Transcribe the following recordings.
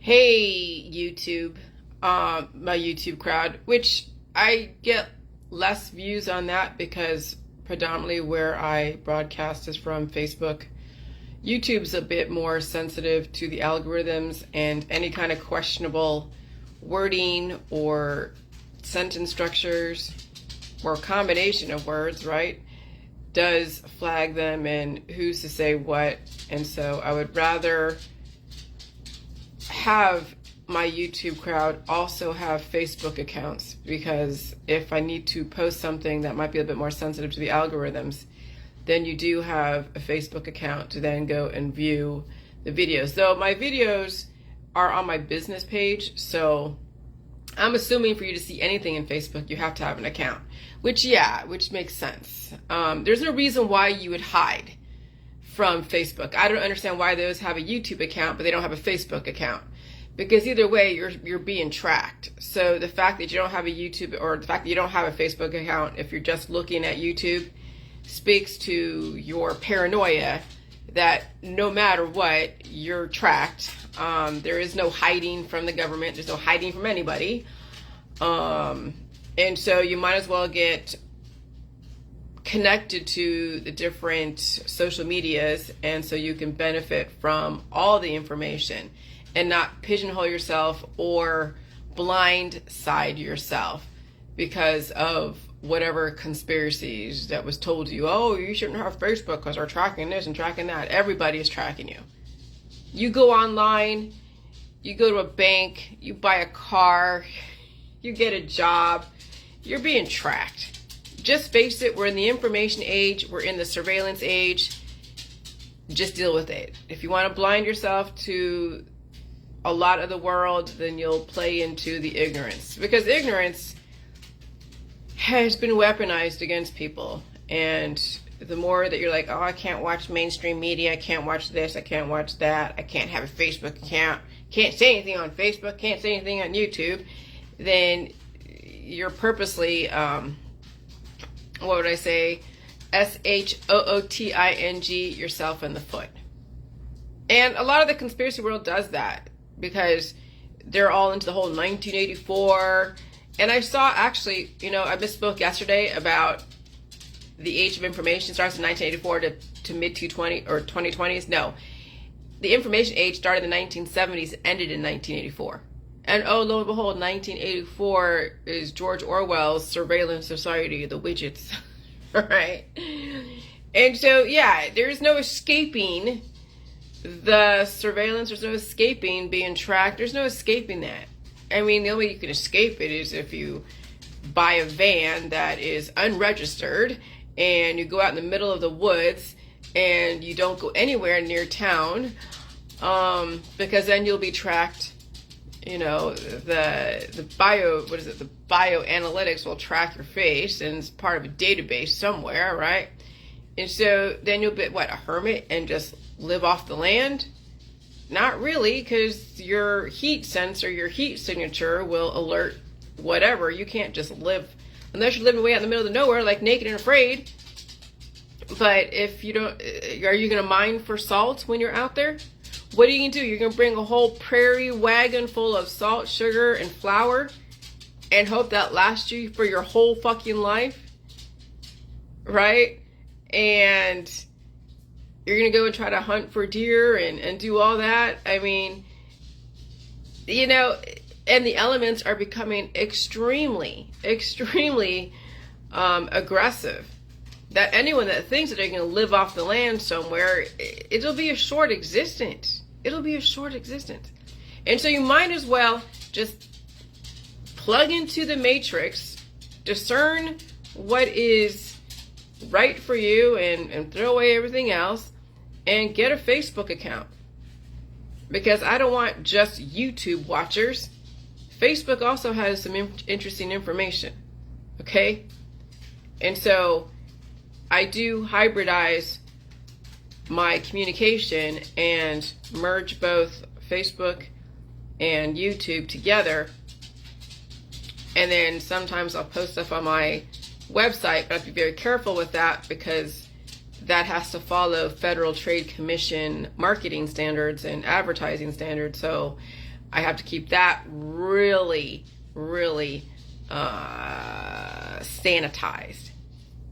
Hey YouTube, my YouTube crowd, which I get less views on that because predominantly where I broadcast is from Facebook. YouTube's a bit more sensitive to the algorithms, and any kind of questionable wording or sentence structures or combination of words, right, does flag them, and who's to say what. And so I would rather have my YouTube crowd also have Facebook accounts, because if I need to post something that might be a bit more sensitive to the algorithms, then you do have a Facebook account to then go and view the videos. Though my videos are on my business page, so I'm assuming for you to see anything in Facebook, you have to have an account, which makes sense. There's no reason why you would hide from Facebook. I don't understand why those have a YouTube account, but they don't have a Facebook account. Because either way, you're being tracked. So the fact that you don't have a YouTube, or the fact that you don't have a Facebook account, if you're just looking at YouTube, speaks to your paranoia that no matter what, you're tracked. There is no hiding from the government. There's no hiding from anybody. And so you might as well get connected to the different social medias, and so you can benefit from all the information and not pigeonhole yourself or blindside yourself because of whatever conspiracies that was told to you. Oh, you shouldn't have Facebook because they're tracking this and tracking that. Everybody is tracking you. You go online, you go to a bank, you buy a car, you get a job, you're being tracked. Just face it, we're in the information age, we're in the surveillance age. Just deal with it. If you want to blind yourself to a lot of the world, then you'll play into the ignorance, because ignorance has been weaponized against people. And the more that you're like, oh, I can't watch mainstream media, I can't watch this, I can't watch that, I can't have a Facebook account, can't say anything on Facebook, can't say anything on YouTube, then you're purposely what would I say, shooting yourself in the foot. And a lot of the conspiracy world does that because they're all into the whole 1984. And I saw, actually, I misspoke yesterday about the age of information starts in 1984 to mid 2020s. No, the information age started in the 1970s, ended in 1984. And oh, lo and behold, 1984 is George Orwell's Surveillance Society, the widgets, right? And so, yeah, there's no escaping the surveillance. There's no escaping being tracked. There's no escaping that. I mean, the only way you can escape it is if you buy a van that is unregistered and you go out in the middle of the woods and you don't go anywhere near town, because then you'll be tracked. The bioanalytics will track your face, and it's part of a database somewhere, right? And so then you'll be, a hermit and just live off the land? Not really, because your heat sensor, your heat signature will alert whatever. You can't just live, unless you're living way out in the middle of nowhere, like naked and afraid. But if you don't, are you going to mine for salt when you're out there? What are you going to do? You're going to bring a whole prairie wagon full of salt, sugar, and flour and hope that lasts you for your whole fucking life? Right? And you're going to go and try to hunt for deer and do all that? I mean, and the elements are becoming extremely, extremely aggressive. That anyone that thinks that they're going to live off the land somewhere, it'll be a short existence. It'll be a short existence. And so you might as well just plug into the matrix, discern what is right for you, and throw away everything else, and get a Facebook account. Because I don't want just YouTube watchers. Facebook also has some interesting information. Okay? And so I do hybridize my communication and merge both Facebook and YouTube together. And then sometimes I'll post stuff on my website, but I have to be very careful with that because that has to follow Federal Trade Commission marketing standards and advertising standards. So I have to keep that really, really sanitized.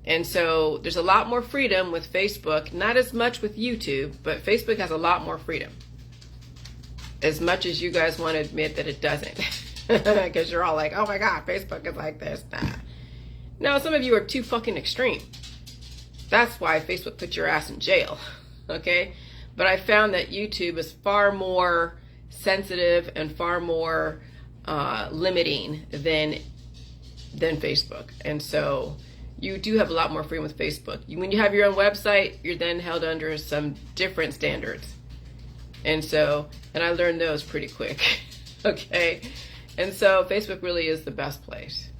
And so there's a lot more freedom with Facebook, not as much with YouTube, but Facebook has a lot more freedom. As much as you guys want to admit that it doesn't. Because you're all like, oh my God, Facebook is like this. Nah. No, some of you are too fucking extreme. That's why Facebook put your ass in jail. Okay? But I found that YouTube is far more sensitive and far more limiting than Facebook. And so you do have a lot more freedom with Facebook. When you have your own website, you're then held under some different standards. And I learned those pretty quick. Okay? And so Facebook really is the best place.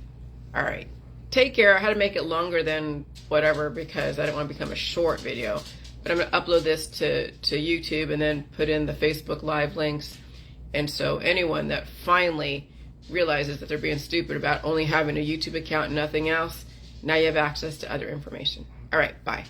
All right. Take care. I had to make it longer than whatever because I didn't want to become a short video. But I'm going to upload this to YouTube and then put in the Facebook Live links. And so anyone that finally realizes that they're being stupid about only having a YouTube account and nothing else, now you have access to other information. All right, bye.